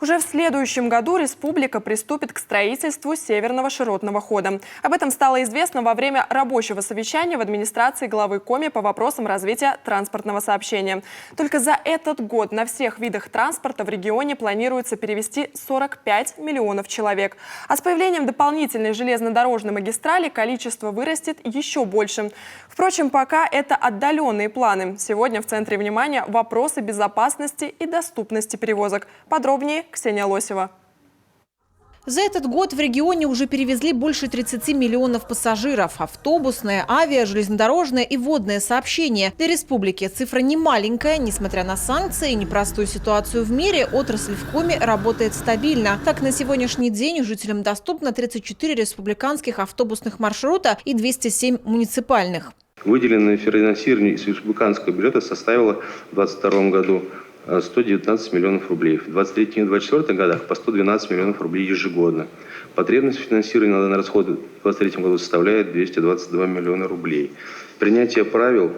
Уже в следующем году республика приступит к строительству Северного широтного хода. Об этом стало известно во время рабочего совещания в администрации главы Коми по вопросам развития транспортного сообщения. Только за этот год на всех видах транспорта в регионе планируется перевезти 45 миллионов человек. А с появлением дополнительной железнодорожной магистрали количество вырастет еще больше. Впрочем, пока это отдаленные планы. Сегодня в центре внимания вопросы безопасности и доступности перевозок. Подробнее Ксения Лосева. За этот год в регионе уже перевезли больше 30 миллионов пассажиров. Автобусное, авиа, железнодорожное и водное сообщение. Для республики цифра не маленькая. Несмотря на санкции и непростую ситуацию в мире, отрасль в Коми работает стабильно. Так, на сегодняшний день жителям доступно 34 республиканских автобусных маршрута и 207 муниципальных. Выделенное финансирование из республиканского бюджета составило в 2022 году 119 миллионов рублей. В 2023 и 2024 годах по 112 миллионов рублей ежегодно. Потребность финансирования на данный расход в 2023 году составляет 222 миллиона рублей. Принятие правил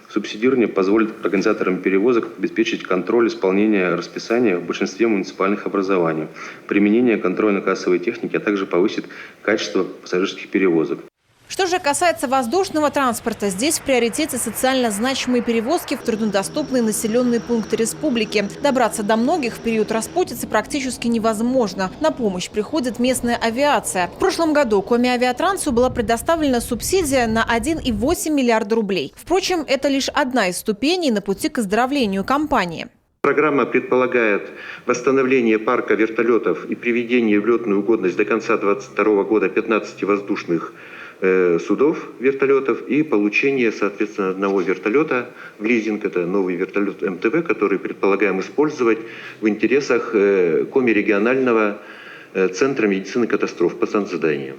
субсидирования позволит организаторам перевозок обеспечить контроль исполнения расписания в большинстве муниципальных образований, применение контрольно-кассовой техники, а также повысит качество пассажирских перевозок. Что же касается воздушного транспорта, здесь в приоритете социально значимые перевозки в труднодоступные населенные пункты республики. Добраться до многих в период распутицы практически невозможно. На помощь приходит местная авиация. В прошлом году Коми-авиатрансу была предоставлена субсидия на 1,8 миллиарда рублей. Впрочем, это лишь одна из ступеней на пути к оздоровлению компании. Программа предполагает восстановление парка вертолетов и приведение в летную годность до конца 2022 года 15 воздушных судов, вертолетов и получение, соответственно, одного вертолета в лизинг. Это новый вертолет МТВ, который предполагаем использовать в интересах Коми-регионального центра медицины катастроф по санзаданию.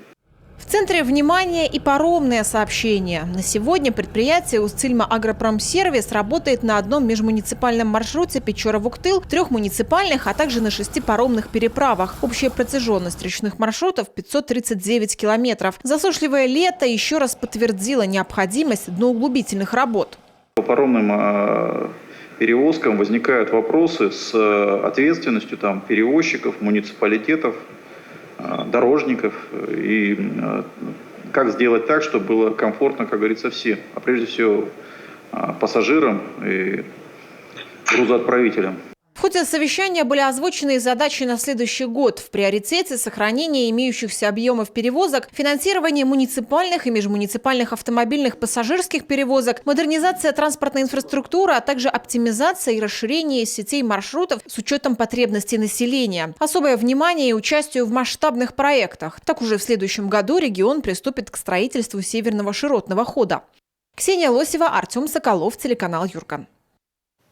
В центре внимания и паромное сообщение. На сегодня предприятие Устильма-Агропромсервис работает на одном межмуниципальном маршруте Печора-Вуктыл, 3 муниципальных, а также на 6 паромных переправах. Общая протяженность речных маршрутов – 539 километров. Засушливое лето еще раз подтвердило необходимость дноуглубительных работ. По паромным перевозкам возникают вопросы с ответственностью перевозчиков, муниципалитетов, дорожников, и как сделать так, чтобы было комфортно, как говорится, всем, а прежде всего пассажирам и грузоотправителям. В ходе совещания были озвучены задачи на следующий год. В приоритете сохранение имеющихся объемов перевозок, финансирование муниципальных и межмуниципальных автомобильных пассажирских перевозок, модернизация транспортной инфраструктуры, а также оптимизация и расширение сетей маршрутов с учетом потребностей населения. Особое внимание и участию в масштабных проектах. Так уже в следующем году регион приступит к строительству Северного широтного хода. Ксения Лосева, Артем Соколов, телеканал Юркан.